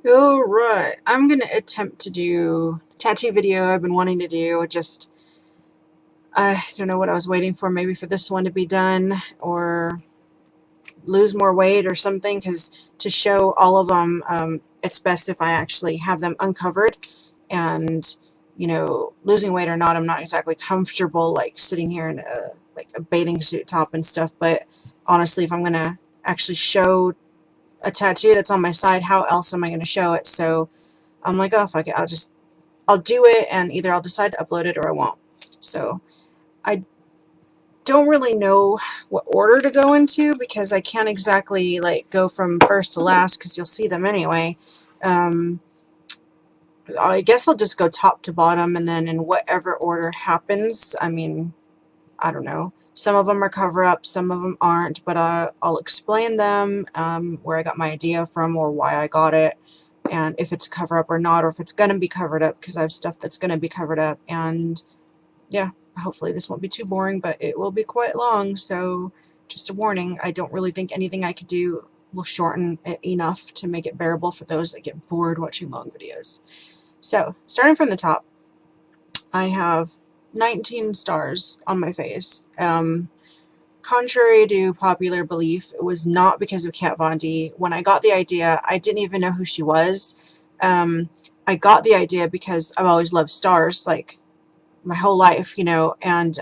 Alright, I'm gonna attempt to do the tattoo video I've been wanting to do. I don't know what I was waiting for, maybe for this one to be done or lose more weight or something, because to show all of them, it's best if I actually have them uncovered. And, you know, losing weight or not, I'm not exactly comfortable like sitting here in a bathing suit top and stuff, but honestly, if I'm gonna actually show a tattoo that's on my side, how else am I gonna show it? So I'm like, oh fuck it, I'll do it, and either I'll decide to upload it or I won't. So I don't really know what order to go into, because I can't exactly like go from first to last, because you'll see them anyway. I guess I'll just go top to bottom, and then in whatever order happens. I mean, I don't know. Some of them are cover-up, some of them aren't, but I'll explain them, where I got my idea from or why I got it, and if it's a cover-up or not, or if it's going to be covered up, because I have stuff that's going to be covered up. And yeah, hopefully this won't be too boring, but it will be quite long, so just a warning. I don't really think anything I could do will shorten it enough to make it bearable for those that get bored watching long videos. So, starting from the top, I have 19 stars on my face. Contrary to popular belief, it was not because of Kat Von D. When I got the idea, I didn't even know who she was. I got the idea because I've always loved stars, like, my whole life, you know, and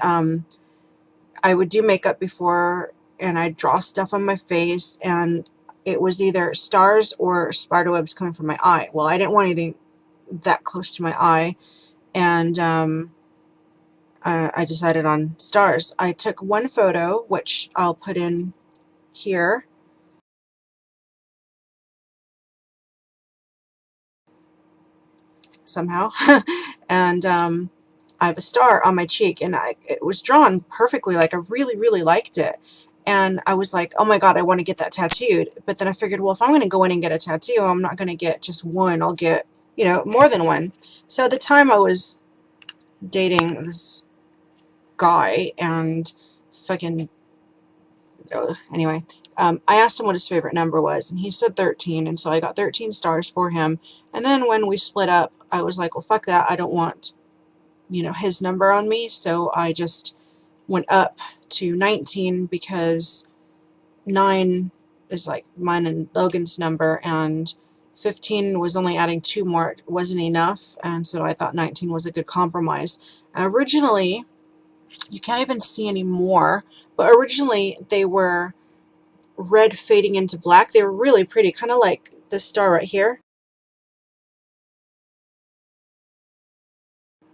I would do makeup before, and I'd draw stuff on my face, and it was either stars or spiderwebs coming from my eye. Well, I didn't want anything that close to my eye, and I decided on stars. I took one photo, which I'll put in here, somehow, and I have a star on my cheek, and it was drawn perfectly. Like, I really, really liked it. And I was like, oh my god, I want to get that tattooed. But then I figured, well, if I'm going to go in and get a tattoo, I'm not going to get just one. I'll get, you know, more than one. So at the time I was dating this guy, and fucking, anyway, I asked him what his favorite number was, and he said 13, and so I got 13 stars for him. And then when we split up, I was like, well, fuck that. I don't want, you know, his number on me, so I just went up to 19, because 9 is like mine and Logan's number, and 15 was only adding 2 more. It wasn't enough, and so I thought 19 was a good compromise. Originally, you can't even see any more, but originally they were red fading into black. They were really pretty, kind of like this star right here.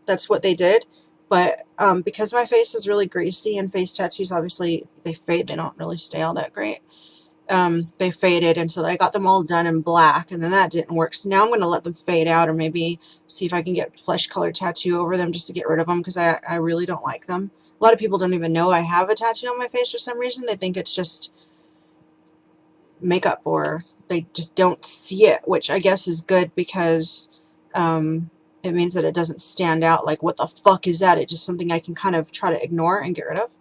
That's what they did. But because my face is really greasy, and face tattoos, obviously, they fade. They don't really stay all that great. They faded, and so I got them all done in black, and then that didn't work. So now I'm going to let them fade out, or maybe see if I can get flesh colored tattoo over them just to get rid of them, because I really don't like them. A lot of people don't even know I have a tattoo on my face for some reason. They think it's just makeup, or they just don't see it, which I guess is good, because it means that it doesn't stand out like, what the fuck is that? It's just something I can kind of try to ignore and get rid of.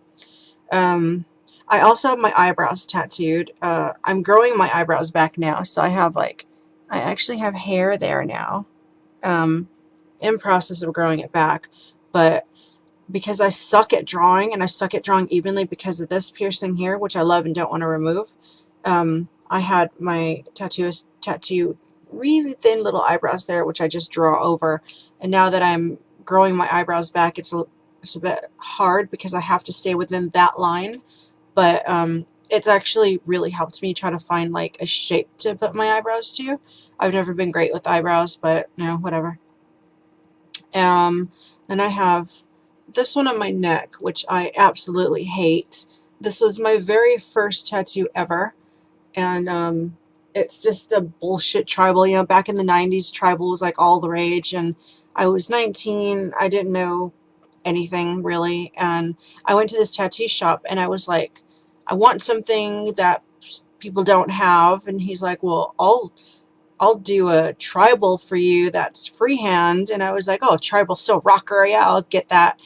I also have my eyebrows tattooed. I'm growing my eyebrows back now, so I actually have hair there now. In process of growing it back, but because I suck at drawing, and I suck at drawing evenly because of this piercing here, which I love and don't want to remove, I had my tattooist tattoo really thin little eyebrows there, which I just draw over. And now that I'm growing my eyebrows back, it's a bit hard, because I have to stay within that line. But it's actually really helped me try to find like a shape to put my eyebrows to. I've never been great with eyebrows, but no, whatever. Then I have this one on my neck, which I absolutely hate. This was my very first tattoo ever, and it's just a bullshit tribal. You know, back in the 90s, tribal was like all the rage, and I was 19. I didn't know anything really, and I went to this tattoo shop, and I was like, I want something that people don't have. And he's like, well, I'll do a tribal for you that's freehand. And I was like, oh, tribal, so rocker, yeah, I'll get that.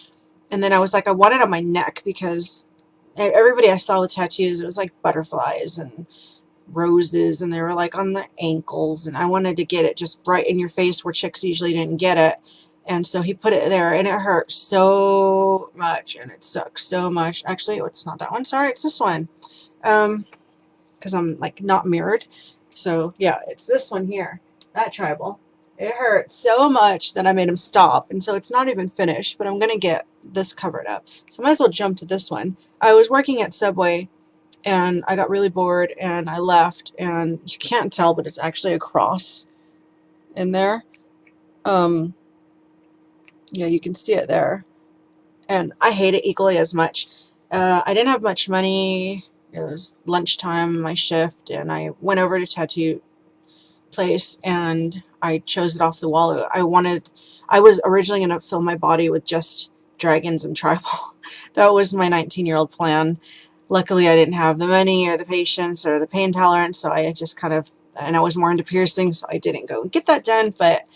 And then I was like, I want it on my neck, because everybody I saw with tattoos, it was like butterflies and roses, and they were like on the ankles, and I wanted to get it just right in your face where chicks usually didn't get it. And so he put it there, and it hurt so much, and it sucked so much. Actually, it's not that one. Sorry, it's this one. Because I'm like not mirrored. So yeah, it's this one here. That tribal. It hurt so much that I made him stop. And so it's not even finished, but I'm going to get this covered up. So I might as well jump to this one. I was working at Subway, and I got really bored, and I left, and you can't tell, but it's actually a cross in there. Yeah, you can see it there. And I hate it equally as much. I didn't have much money. It was lunchtime, my shift, and I went over to tattoo place, and I chose it off the wall. I was originally going to fill my body with just dragons and tribal. That was my 19-year-old plan. Luckily, I didn't have the money or the patience or the pain tolerance, so I just kind of, and I was more into piercing, so I didn't go and get that done. But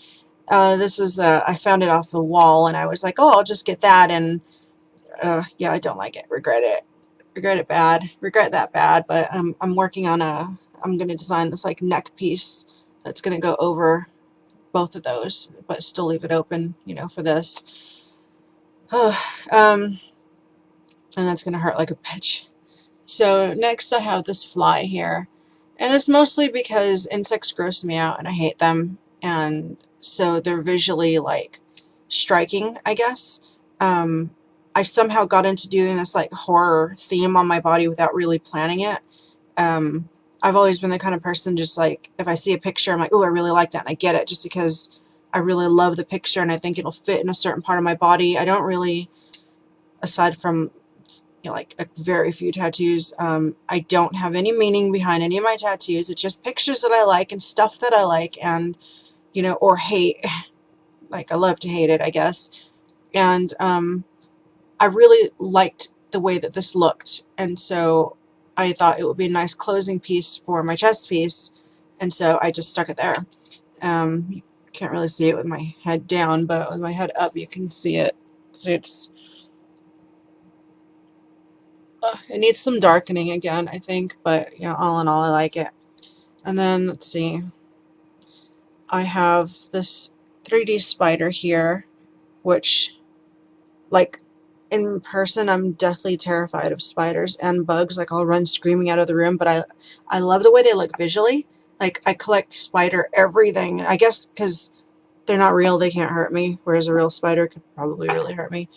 this is, I found it off the wall, and I was like, oh, I'll just get that, and yeah, I don't like it. Regret it. Regret it bad. Regret that bad. But I'm working on I'm going to design this like neck piece that's going to go over both of those, but still leave it open, you know, for this. And that's going to hurt like a bitch. So next I have this fly here. And it's mostly because insects gross me out and I hate them. And so they're visually like striking, I guess. I somehow got into doing this like horror theme on my body without really planning it. I've always been the kind of person, just like if I see a picture, I'm like, oh, I really like that, and I get it just because I really love the picture and I think it'll fit in a certain part of my body. I don't really, aside from, you know, like a very few tattoos, I don't have any meaning behind any of my tattoos. It's just pictures that I like and stuff that I like, and you know, or hate. Like I love to hate it, I guess. And I really liked the way that this looked, and so I thought it would be a nice closing piece for my chest piece, and so I just stuck it there. You can't really see it with my head down, but with my head up you can see it. It needs some darkening again, I think, but you know, all in all, I like it. And then let's see, I have this 3D spider here, which, like, in person, I'm deathly terrified of spiders and bugs. Like, I'll run screaming out of the room, but I love the way they look visually. Like, I collect spider everything. I guess because they're not real, they can't hurt me, whereas a real spider could probably really hurt me.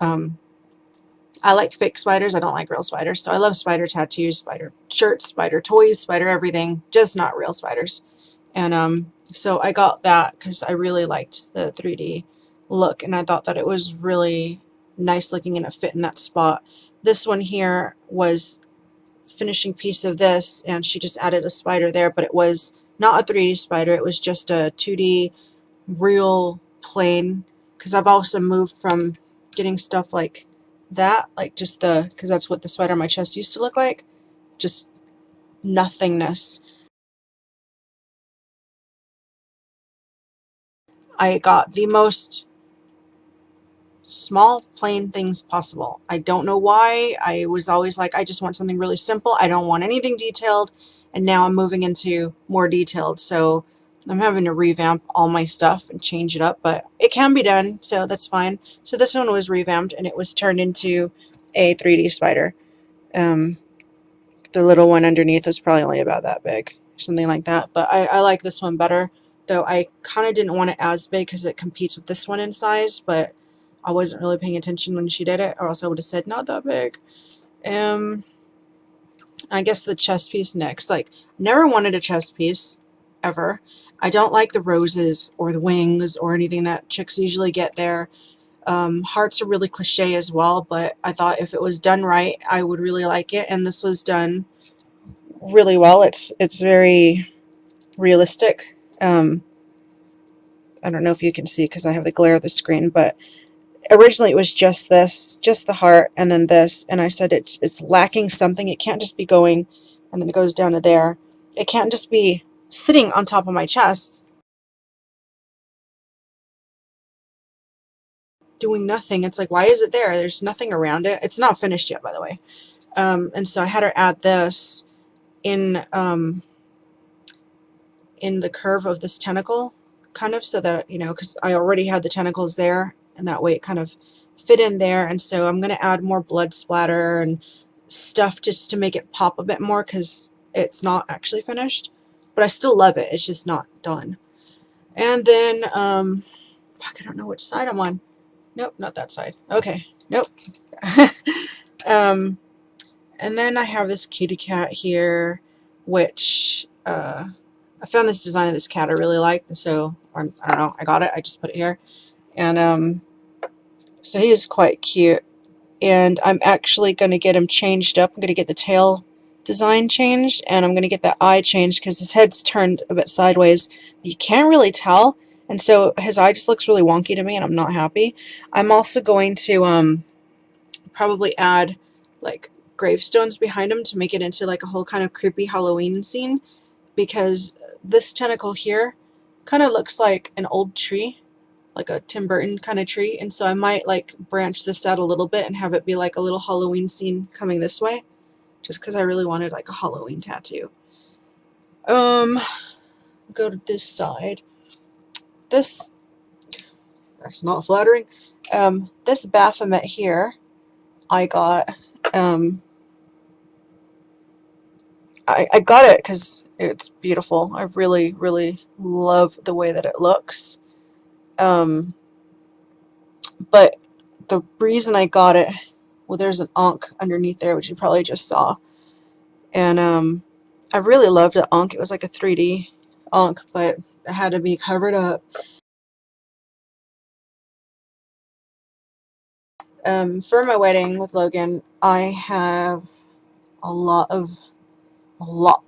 I like fake spiders. I don't like real spiders. So I love spider tattoos, spider shirts, spider toys, spider everything, just not real spiders. And so I got that because I really liked the 3D look, and I thought that it was really nice looking and it fit in that spot. This one here was finishing piece of this, and she just added a spider there, but it was not a 3D spider. It was just a 2D real plain, because I've also moved from getting stuff like that, like just the, because that's what the spider on my chest used to look like, just nothingness. I got the most small plain things possible. I don't know why. I was always like, I just want something really simple. I don't want anything detailed. And now I'm moving into more detailed, so I'm having to revamp all my stuff and change it up, but it can be done, so that's fine. So this one was revamped and it was turned into a 3D spider. um, the little one underneath was probably only about that big, something like that. But I like this one better, though I kind of didn't want it as big because it competes with this one in size, but I wasn't really paying attention when she did it, or else I would have said not that big. I guess the chest piece next. Like, never wanted a chest piece, ever. I don't like the roses or the wings or anything that chicks usually get there. Hearts are really cliche as well, but I thought if it was done right, I would really like it, and this was done really well. It's very realistic. I don't know if you can see because I have the glare of the screen, but originally it was just this, just the heart, and then this, and I said it's lacking something. It can't just be going, and then it goes down to there. It can't just be sitting on top of my chest doing nothing. It's like, why is it there? There's nothing around it. It's not finished yet, by the way. And so I had her add this, in the curve of this tentacle, kind of, so that, you know, because I already had the tentacles there, and that way it kind of fit in there. And so I'm going to add more blood splatter and stuff just to make it pop a bit more, because it's not actually finished, but I still love it. It's just not done. And then, fuck, I don't know which side I'm on. Nope, not that side. Okay, nope. And then I have this kitty cat here, which, I found this design of this cat I really liked, and so, I don't know, I got it, I just put it here. And, so he is quite cute, and I'm actually going to get him changed up. I'm going to get the tail design changed, and I'm going to get that eye changed, because his head's turned a bit sideways. You can't really tell, and so his eye just looks really wonky to me, and I'm not happy. I'm also going to, probably add, like, gravestones behind him to make it into, like, a whole kind of creepy Halloween scene, because this tentacle here kind of looks like an old tree, like a Tim Burton kind of tree, and so I might, like, branch this out a little bit and have it be like a little Halloween scene coming this way, just because I really wanted, like, a Halloween tattoo. Go to this side. That's not flattering. This Baphomet here, I got, I got it because it's beautiful. I really, really love the way that it looks. But the reason I got it, well, there's an ankh underneath there, which you probably just saw. And I really loved the ankh. It was like a 3D ankh, but it had to be covered up. For my wedding with Logan, I have a lot of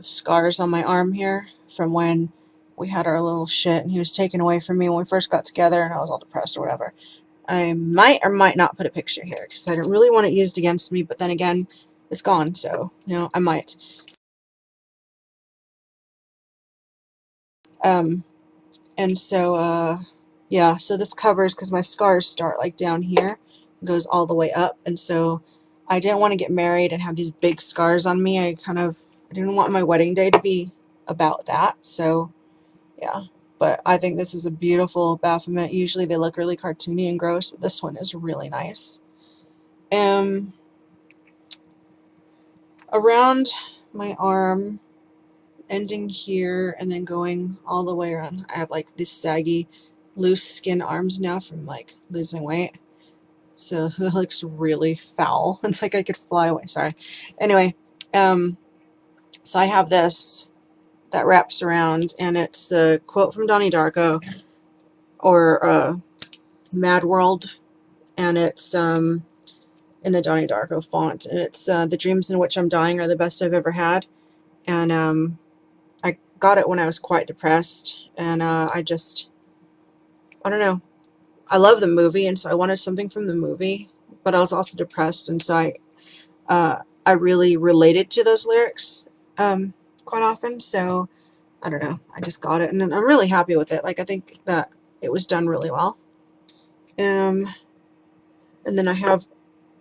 scars on my arm here from when we had our little shit and he was taken away from me when we first got together and I was all depressed or whatever. I might or might not put a picture here because I don't really want it used against me, but then again, it's gone, so, you know, I might. And so, yeah, so this covers, because my scars start, like, down here, goes all the way up, and so I didn't want to get married and have these big scars on me. I didn't want my wedding day to be about that, so, yeah. But I think this is a beautiful Baphomet. Usually they look really cartoony and gross, but this one is really nice. Around my arm, ending here, and then going all the way around, I have, like, these saggy, loose skin arms now from, like, losing weight. So it looks really foul. It's like I could fly away. Sorry. Anyway, so I have this that wraps around, and it's a quote from Donnie Darko, or Mad World, and it's in the Donnie Darko font, and it's the dreams in which I'm dying are the best I've ever had. And I got it when I was quite depressed, and I don't know. I love the movie, and so I wanted something from the movie, but I was also depressed, and so I really related to those lyrics quite often, so I don't know. I just got it, and I'm really happy with it. Like, I think that it was done really well. And then I have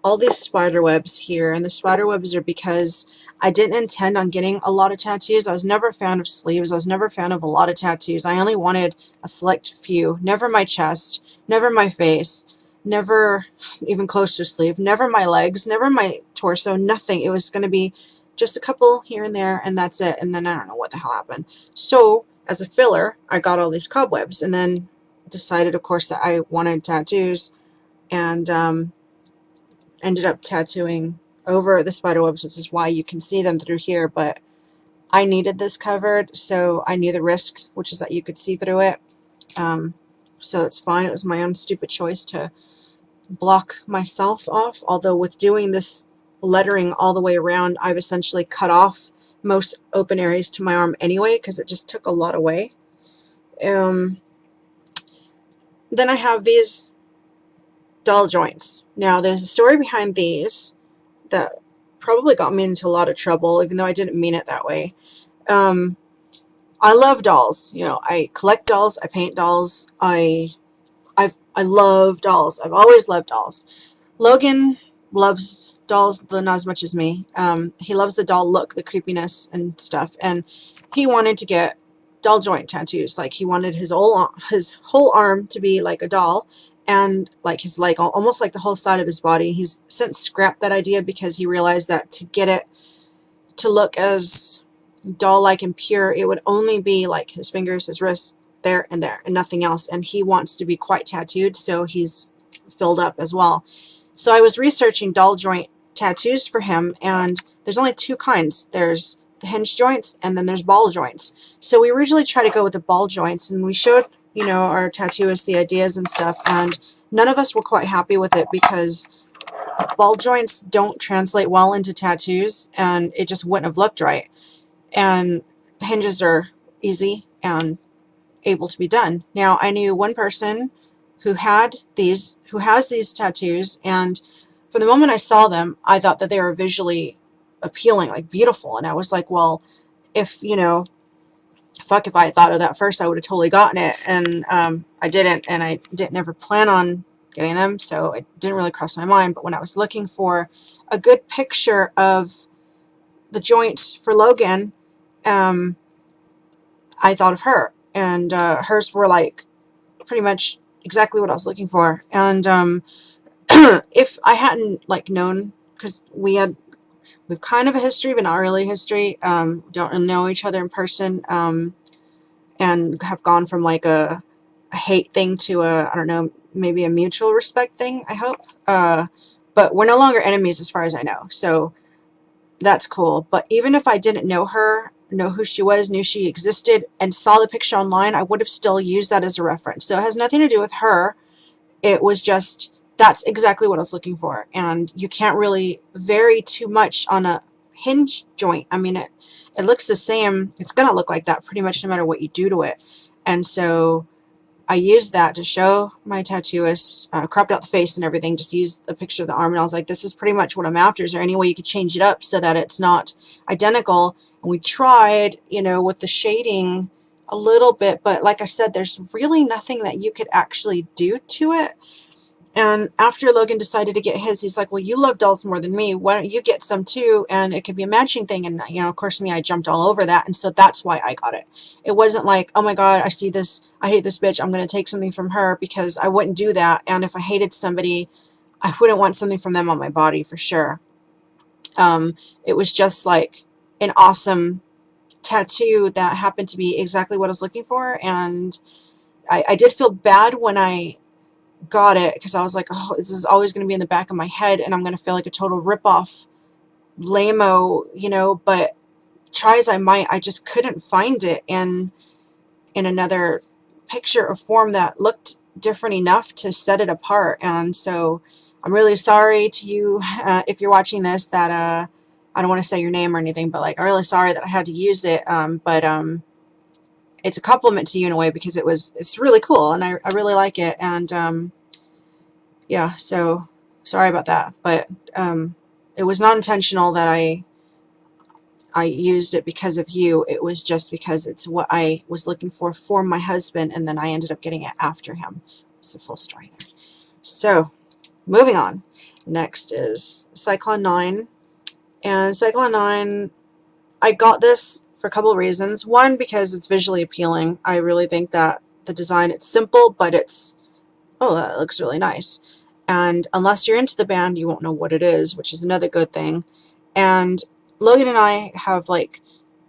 all these spider webs here, and the spider webs are because I didn't intend on getting a lot of tattoos. I was never a fan of sleeves. I was never a fan of a lot of tattoos. I only wanted a select few. Never my chest, never my face, never even close to sleeve, never my legs, never my torso, nothing. It was going to be just a couple here and there, and that's it. And then I don't know what the hell happened. So as a filler, I got all these cobwebs, and then decided, of course, that I wanted tattoos, and ended up tattooing over the spider webs, which is why you can see them through here, but I needed this covered, so I knew the risk, which is that you could see through it. So it's fine. It was my own stupid choice to block myself off, although with doing this lettering all the way around, I've essentially cut off most open areas to my arm anyway, because it just took a lot away. Then I have these doll joints. Now, there's a story behind these that probably got me into a lot of trouble, even though I didn't mean it that way. I love dolls. You know, I collect dolls. I paint dolls. I love dolls. I've always loved dolls. Logan loves dolls, though not as much as me. He loves the doll look, the creepiness and stuff, and he wanted to get doll joint tattoos. Like he wanted his whole arm to be like a doll, and like his leg, almost like the whole side of his body. He's since scrapped that idea because he realized that to get it to look as doll-like and pure, it would only be like his fingers, his wrists, there, and nothing else. And he wants to be quite tattooed, so he's filled up as well. So I was researching doll joint tattoos for him, and there's only two kinds. There's the hinge joints, and then there's ball joints. So we originally tried to go with the ball joints, and we showed, you know, our tattooist the ideas and stuff, and none of us were quite happy with it because ball joints don't translate well into tattoos, and it just wouldn't have looked right. And the hinges are easy and able to be done. Now, I knew one person who has these tattoos, and from the moment I saw them, I thought that they were visually appealing, like beautiful, and I was like, well, if, you know, fuck, if I had thought of that first, I would have totally gotten it, and I didn't, and I didn't ever plan on getting them, so it didn't really cross my mind. But when I was looking for a good picture of the joints for Logan, I thought of her, and hers were like pretty much exactly what I was looking for. And if I hadn't like known, because we've kind of a history, but not really a history. Don't know each other in person, and have gone from like a hate thing to a, I don't know, maybe a mutual respect thing, I hope. But we're no longer enemies as far as I know, so that's cool. But even if I didn't know her, know who she was, knew she existed, and saw the picture online, I would have still used that as a reference. So it has nothing to do with her. It was just, that's exactly what I was looking for. And you can't really vary too much on a hinge joint. I mean, it looks the same. It's going to look like that pretty much no matter what you do to it. And so I used that to show my tattooist, cropped out the face and everything, just used a picture of the arm, and I was like, this is pretty much what I'm after. Is there any way you could change it up so that it's not identical? And we tried, you know, with the shading a little bit, but like I said, there's really nothing that you could actually do to it. And after Logan decided to get his, he's like, well, you love dolls more than me. Why don't you get some too? And it could be a matching thing. And, you know, of course, me, I jumped all over that. And so that's why I got it. It wasn't like, oh my God, I see this, I hate this bitch, I'm going to take something from her, because I wouldn't do that. And if I hated somebody, I wouldn't want something from them on my body for sure. It was just like an awesome tattoo that happened to be exactly what I was looking for. And I did feel bad when I got it, because I was like, oh, this is always going to be in the back of my head, and I'm going to feel like a total ripoff lame-o, you know. But try as I might, I just couldn't find it in another picture or form that looked different enough to set it apart. And so I'm really sorry to you, if you're watching this, that I don't want to say your name or anything, but like, I'm really sorry that I had to use it. But it's a compliment to you in a way, because it's really cool, and I really like it. And yeah, so sorry about that, but it was not intentional that I used it because of you. It was just because it's what I was looking for my husband, and then I ended up getting it after him. It's the full story there. So moving on, next is Cyclone 9. And Cyclone 9, I got this for a couple of reasons. One, because it's visually appealing. I really think that the design, it's simple, but it's, oh, that looks really nice. And unless you're into the band, you won't know what it is, which is another good thing. And Logan and I have like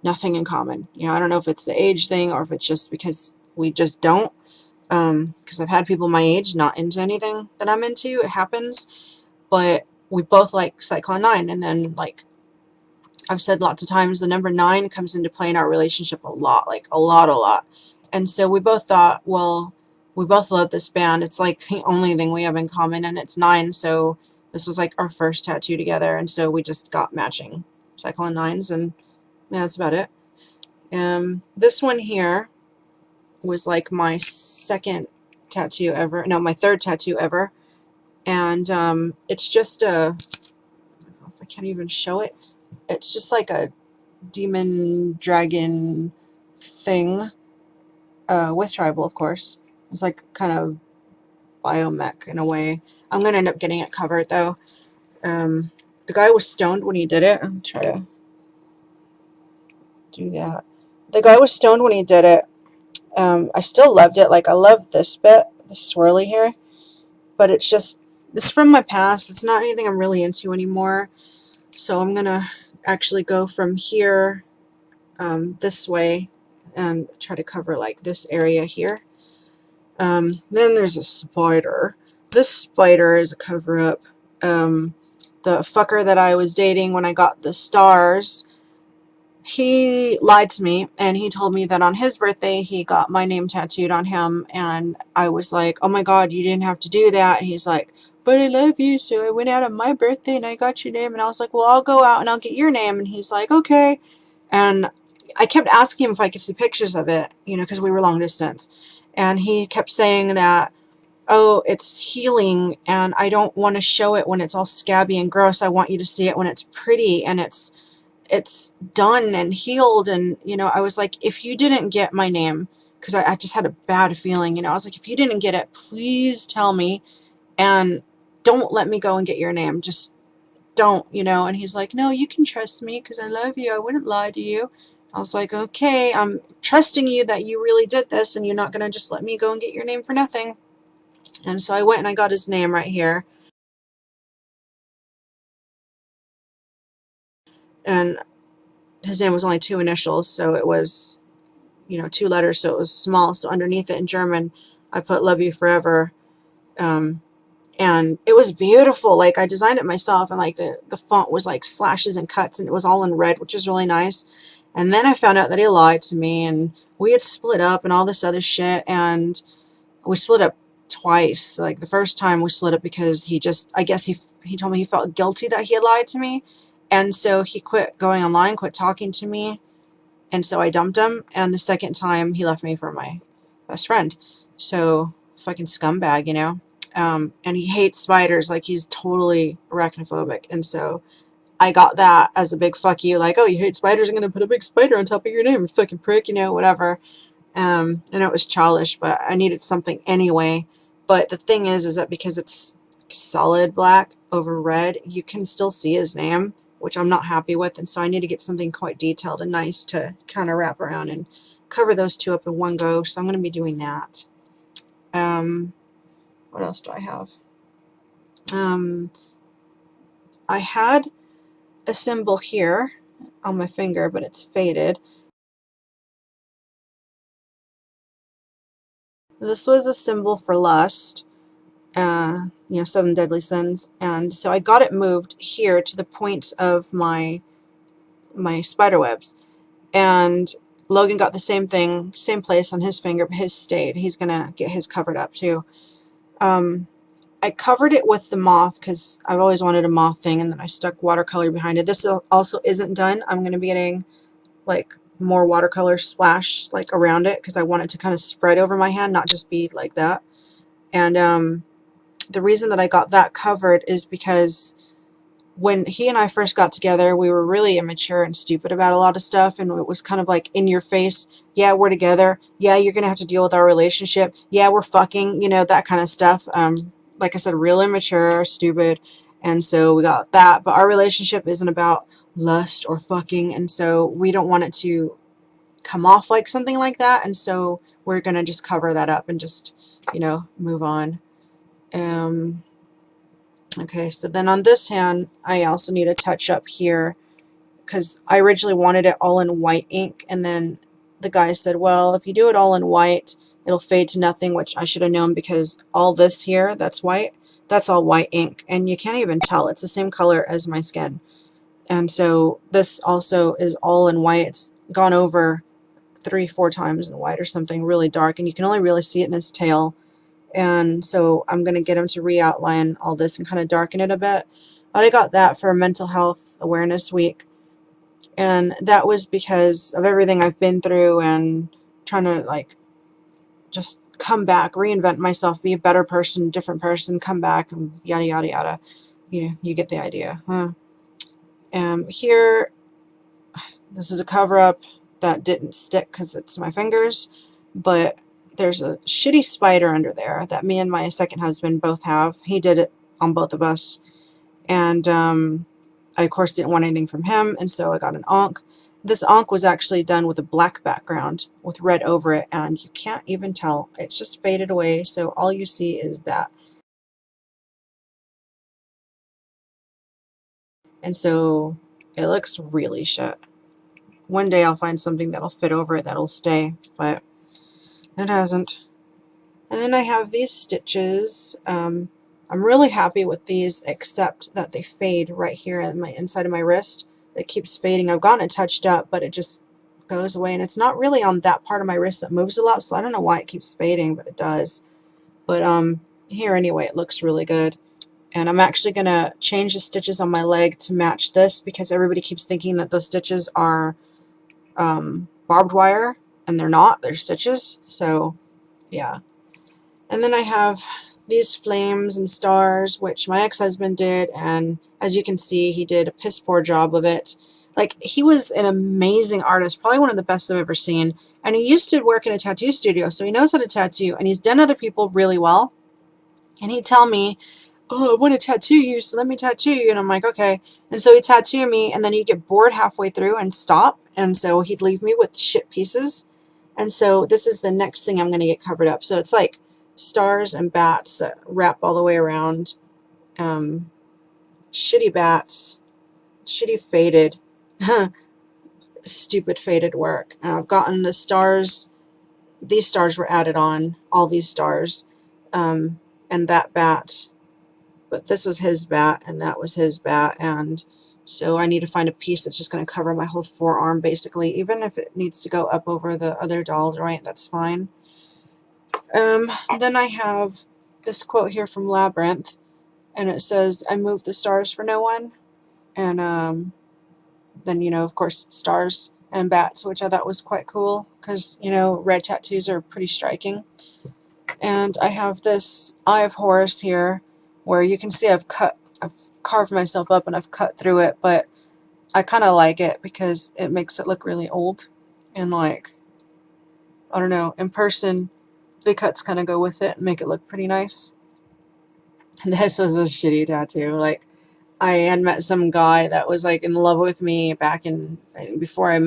nothing in common. You know, I don't know if it's the age thing or if it's just because we just don't. Because I've had people my age not into anything that I'm into. It happens. But we both like Cyclone 9. And then, like I've said lots of times, the number 9 comes into play in our relationship a lot. Like a lot. And so we both thought, well, we both love this band. It's like the only thing we have in common, and it's 9. So this was like our first tattoo together. And so we just got matching Cyclone 9s, and yeah, that's about it. This one here was like my second tattoo ever. No, my third tattoo ever. And it's just a, I don't know if I can't even show it. It's just like a demon dragon thing, with tribal, of course. It's like kind of biomech in a way. I'm gonna end up getting it covered though. The guy was stoned when he did it. I'm trying to do that. The guy was stoned when he did it. I still loved it. Like, I love this bit, the swirly here, but it's just, it's from my past. It's not anything I'm really into anymore. So I'm gonna actually go from here this way and try to cover like this area here. Then there's a spider. This spider is a cover-up. The fucker that I was dating when I got the stars, he lied to me, and he told me that on his birthday he got my name tattooed on him, and I was like, oh my god, you didn't have to do that. And he's like, but I love you, so I went out on my birthday and I got your name. And I was like, well, I'll go out and I'll get your name. And he's like, okay. And I kept asking him if I could see pictures of it, you know, because we were long distance. And he kept saying that, oh, it's healing and I don't want to show it when it's all scabby and gross. I want you to see it when it's pretty and it's done and healed. And, you know, I was like, if you didn't get my name, because I just had a bad feeling, you know, I was like, if you didn't get it, please tell me and don't let me go and get your name. Just don't, you know. And he's like, no, you can trust me because I love you. I wouldn't lie to you. I was like, okay, I'm trusting you that you really did this and you're not going to just let me go and get your name for nothing. And so I went and I got his name right here. And his name was only 2 initials, so it was, you know, 2 letters, so it was small. So underneath it in German, I put love you forever. Um, and it was beautiful. Like, I designed it myself, and like the font was like slashes and cuts, and it was all in red, which was really nice. And then I found out that he lied to me, and we had split up and all this other shit. And we split up twice. Like, the first time we split up because he just, I guess he told me he felt guilty that he had lied to me, and so he quit going online, quit talking to me, and so I dumped him. And the second time he left me for my best friend. So, fucking scumbag, you know. And he hates spiders. Like, he's totally arachnophobic, and so I got that as a big fuck you. Like, oh, you hate spiders, I'm gonna put a big spider on top of your name, you fucking prick, you know, whatever. I know it was childish, but I needed something anyway. But the thing is that because it's solid black over red, you can still see his name, which I'm not happy with. And so I need to get something quite detailed and nice to kind of wrap around and cover those two up in one go. So I'm going to be doing that. What else do I have? I had a symbol here on my finger, but it's faded. This was a symbol for lust. You know, 7 deadly sins. And so I got it moved here to the point of my spider webs. And Logan got the same thing, same place on his finger, but his stayed. He's gonna get his covered up too. I covered it with the moth because I've always wanted a moth thing, and then I stuck watercolor behind it. This also isn't done. I'm gonna be getting like more watercolor splash like around it because I want it to kind of spread over my hand, not just be like that. And the reason that I got that covered is because when he and I first got together, we were really immature and stupid about a lot of stuff, and it was kind of like in your face. Yeah, we're together. Yeah, you're gonna have to deal with our relationship. Yeah, we're fucking, you know, that kind of stuff. Like I said, real immature, stupid, and so we got that. But our relationship isn't about lust or fucking, and so we don't want it to come off like something like that, and so we're gonna just cover that up and just, you know, move on. Okay, so then on this hand, I also need a touch up here because I originally wanted it all in white ink, and then the guy said, well, if you do it all in white, it'll fade to nothing, which I should have known because all this here, that's white, that's all white ink, and you can't even tell. It's the same color as my skin. And so this also is all in white. It's gone over 3-4 times in white or something really dark, and you can only really see it in his tail. And so I'm going to get him to re-outline all this and kind of darken it a bit. But I got that for Mental Health Awareness Week, and that was because of everything I've been through and trying to like just come back, reinvent myself, be a better person, different person, come back, and yada yada yada. You get the idea. Here, this is a cover-up that didn't stick because it's my fingers, but there's a shitty spider under there that me and my second husband both have. He did it on both of us. And I, of course, didn't want anything from him, and so I got an ankh. This ankh was actually done with a black background with red over it, and you can't even tell. It's just faded away, so all you see is that. And so it looks really shit. One day I'll find something that'll fit over it that'll stay, but it hasn't. And then I have these stitches. I'm really happy with these, except that they fade right here in my inside of my wrist. It keeps fading. I've gotten it touched up, but it just goes away. And it's not really on that part of my wrist that moves a lot, so I don't know why it keeps fading, but it does. But here anyway, it looks really good. And I'm actually going to change the stitches on my leg to match this, because everybody keeps thinking that those stitches are barbed wire, and they're not. They're stitches. So yeah. And then I have these flames and stars, which my ex-husband did, and as you can see, he did a piss poor job of it. Like, he was an amazing artist, probably one of the best I've ever seen, and he used to work in a tattoo studio, so he knows how to tattoo, and he's done other people really well. And he'd tell me, oh, I want to tattoo you, so let me tattoo you. And I'm like, okay. And so he'd tattoo me, and then he'd get bored halfway through and stop. And so he'd leave me with shit pieces. And so this is the next thing I'm going to get covered up. So it's like stars and bats that wrap all the way around. Shitty bats, shitty faded, stupid faded work. And I've gotten the stars. These stars were added on, all these stars, and that bat. But this was his bat, and that was his bat, and so I need to find a piece that's just going to cover my whole forearm, basically. Even if it needs to go up over the other doll joint, that's fine. Then I have this quote here from Labyrinth, and it says, I move the stars for no one. And then, you know, of course, stars and bats, which I thought was quite cool, because, you know, red tattoos are pretty striking. And I have this Eye of Horus here, where you can see I've carved myself up and I've cut through it, but I kind of like it because it makes it look really old. And like, I don't know, in person, the cuts kind of go with it and make it look pretty nice. And this was a shitty tattoo. Like, I had met some guy that was like in love with me back in before I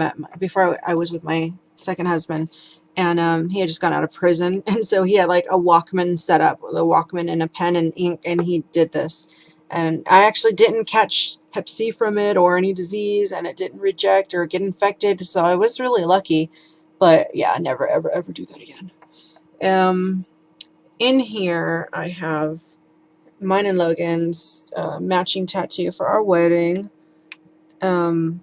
was with my second husband, and he had just gotten out of prison, and so he had like a Walkman set up with a Walkman and a pen and ink, and he did this, and I actually didn't catch Hep C from it or any disease, and it didn't reject or get infected, so I was really lucky. But yeah, never ever ever do that again. In here I have mine and Logan's matching tattoo for our wedding. You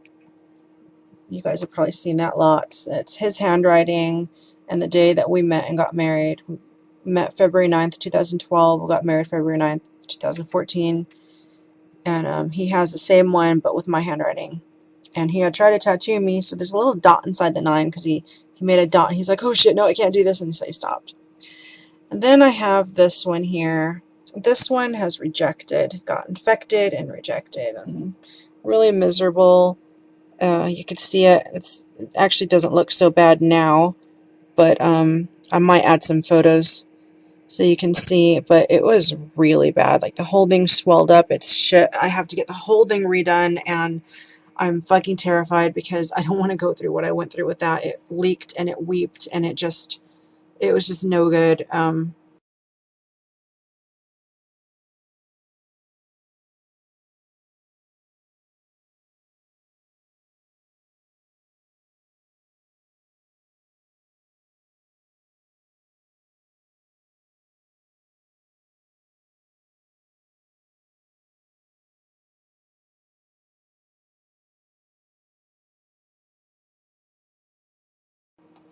guys have probably seen that lots. It's his handwriting and the day that we met and got married. We met February 9th, 2012. We got married February 9th, 2014. And he has the same one, but with my handwriting. And he had tried to tattoo me, so there's a little dot inside the 9 because he made a dot. And he's like, oh shit, no, I can't do this. And so he stopped. And then I have this one here. This one has rejected, got infected and rejected. I'm really miserable. You could see it. It actually doesn't look so bad now, but I might add some photos so you can see. But it was really bad. Like, the whole thing swelled up. It's shit. I have to get the whole thing redone, and I'm fucking terrified because I don't want to go through what I went through with that. It leaked and it weeped, and it was just no good.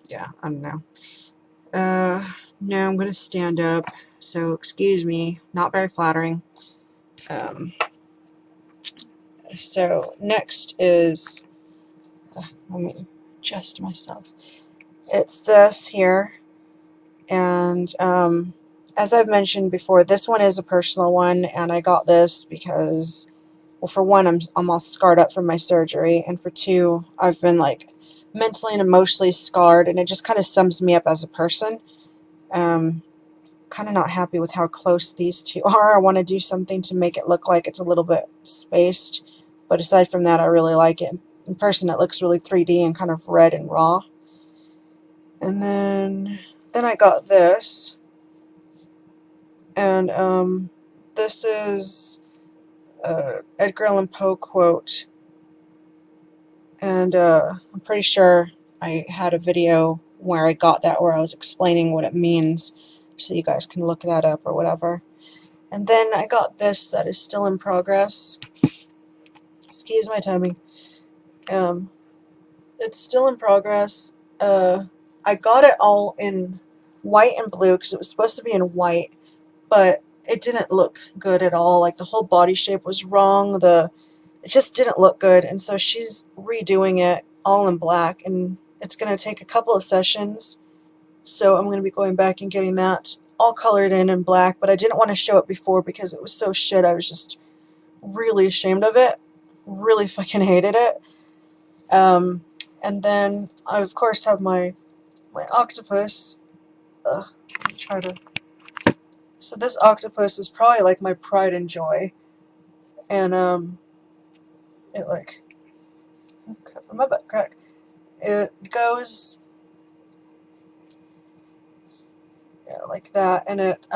Yeah, I don't know. Now I'm going to stand up, so excuse me, not very flattering. Um, so next is, let me adjust myself. It's this here, and as I've mentioned before, this one is a personal one, and I got this because, well, for one, I'm almost scarred up from my surgery, and for two, I've been like mentally and emotionally scarred, and it just kind of sums me up as a person. Um, Kind of not happy with how close these two are. I want to do something to make it look like it's a little bit spaced, But aside from that, I really like it. In person, it looks really 3D and kind of red and raw. And then I got this, and this is Edgar Allan Poe quote, and I'm pretty sure I had a video where I got that where I was explaining what it means, so you guys can look that up or whatever. And then I got this that is still in progress. Excuse my tummy. It's still in progress. I got it all in white and blue because it was supposed to be in white, but it didn't look good at all. Like the whole body shape was wrong. It just didn't look good, and so she's redoing it all in black, and it's gonna take a couple of sessions. So I'm gonna be going back and getting that all colored in black. But I didn't want to show it before because it was so shit. I was just really ashamed of it. Really fucking hated it. And then I of course have my octopus. Let me try to. So this octopus is probably like my pride and joy, and it like cover my butt crack. It goes like that, and it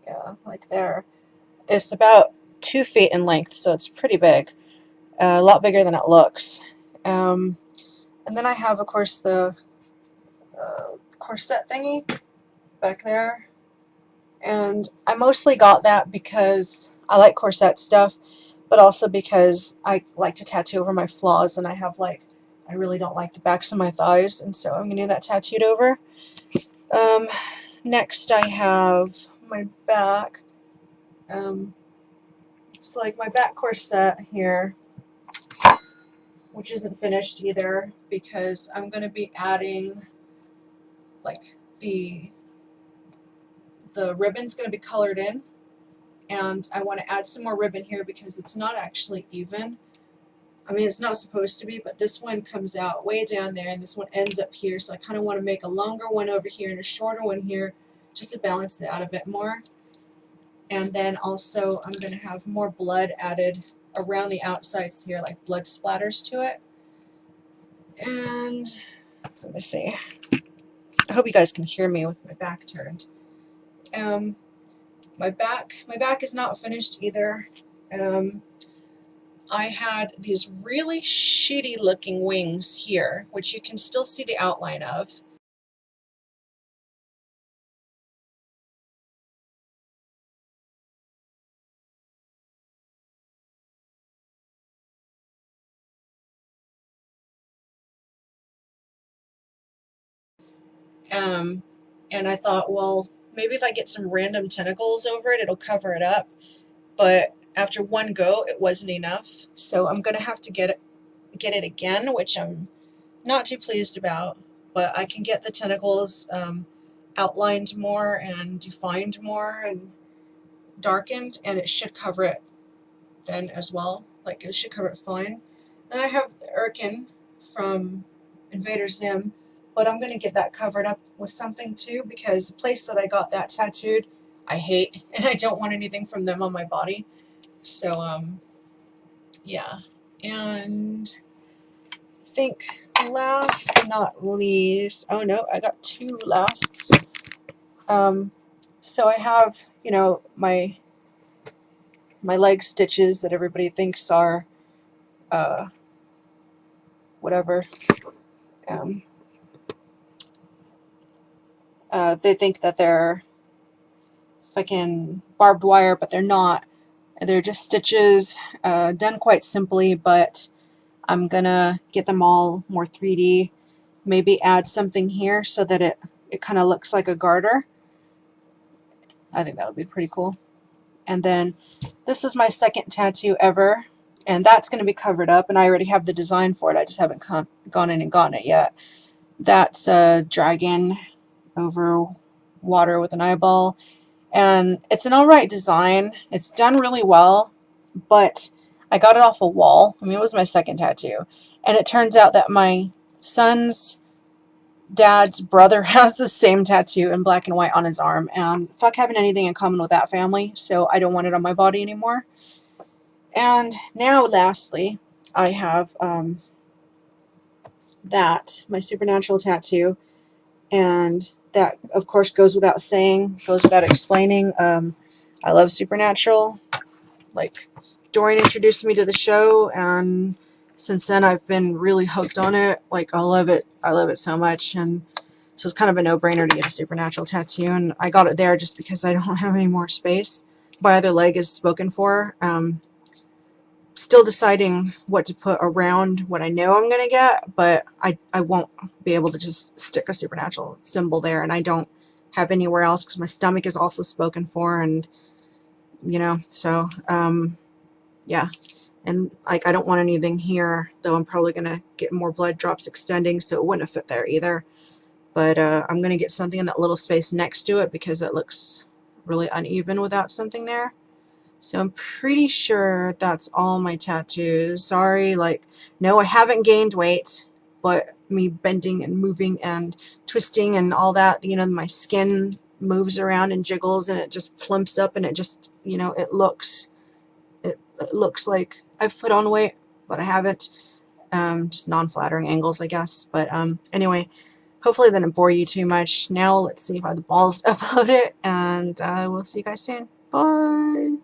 yeah, like there. It's about 2 feet in length, so it's pretty big, a lot bigger than it looks. And then I have, of course, the corset thingy back there. And I mostly got that because I like corset stuff, but also because I like to tattoo over my flaws, and I really don't like the backs of my thighs, and so I'm going to do that tattooed over. Next I have my back. It's like my back corset here, which isn't finished either because I'm going to be adding like the ribbon's going to be colored in, and I want to add some more ribbon here because it's not actually even. I mean, it's not supposed to be, but this one comes out way down there and this one ends up here, so I kind of want to make a longer one over here and a shorter one here just to balance it out a bit more. And then also I'm going to have more blood added around the outsides here, like blood splatters to it. And let me see. I hope you guys can hear me with my back turned. My back is not finished either. I had these really shitty looking wings here, which you can still see the outline of. And I thought, well, maybe if I get some random tentacles over it, it'll cover it up. But after one go, it wasn't enough. So I'm gonna have to get it again, which I'm not too pleased about. But I can get the tentacles outlined more and defined more and darkened, and it should cover it then as well. Like it should cover it fine. Then I have the Erkin from Invader Zim, but I'm gonna get that covered up with something too because the place that I got that tattooed, I hate, and I don't want anything from them on my body. So yeah. And I think last but not least, oh no, I got two lasts. So I have, my leg stitches that everybody thinks are uh, whatever. Um, they think that they're fucking barbed wire, but they're not. They're just stitches, done quite simply, but I'm gonna get them all more 3D. Maybe add something here so that it kind of looks like a garter. I think that would be pretty cool. And then this is my second tattoo ever, and that's going to be covered up, and I already have the design for it. I just haven't gone in and gotten it yet. That's a dragon over water with an eyeball, and it's an alright design. It's done really well, but I got it off a wall. I mean, it was my second tattoo, and it turns out that my son's dad's brother has the same tattoo in black and white on his arm, and fuck having anything in common with that family, so I don't want it on my body anymore. And now, lastly, I have my supernatural tattoo, and that, of course, goes without saying, goes without explaining. I love supernatural. Like, Dorian introduced me to the show, and since then I've been really hooked on it. Like, I love it. I love it so much, and so it's kind of a no-brainer to get a supernatural tattoo. And I got it there just because I don't have any more space. My other leg is spoken for. Still deciding what to put around what I know I'm gonna get, but I won't be able to just stick a supernatural symbol there, and I don't have anywhere else because my stomach is also spoken for, and so yeah. And like, I don't want anything here, though I'm probably gonna get more blood drops extending, so it wouldn't have fit there either. But I'm gonna get something in that little space next to it because it looks really uneven without something there. So I'm pretty sure that's all my tattoos. Sorry, like, no, I haven't gained weight, but me bending and moving and twisting and all that, my skin moves around and jiggles and it just plumps up and it just, it looks like I've put on weight, but I haven't. Just non-flattering angles, I guess. But anyway, hopefully that didn't bore you too much. Now let's see if I have the balls to upload it, and we'll see you guys soon. Bye!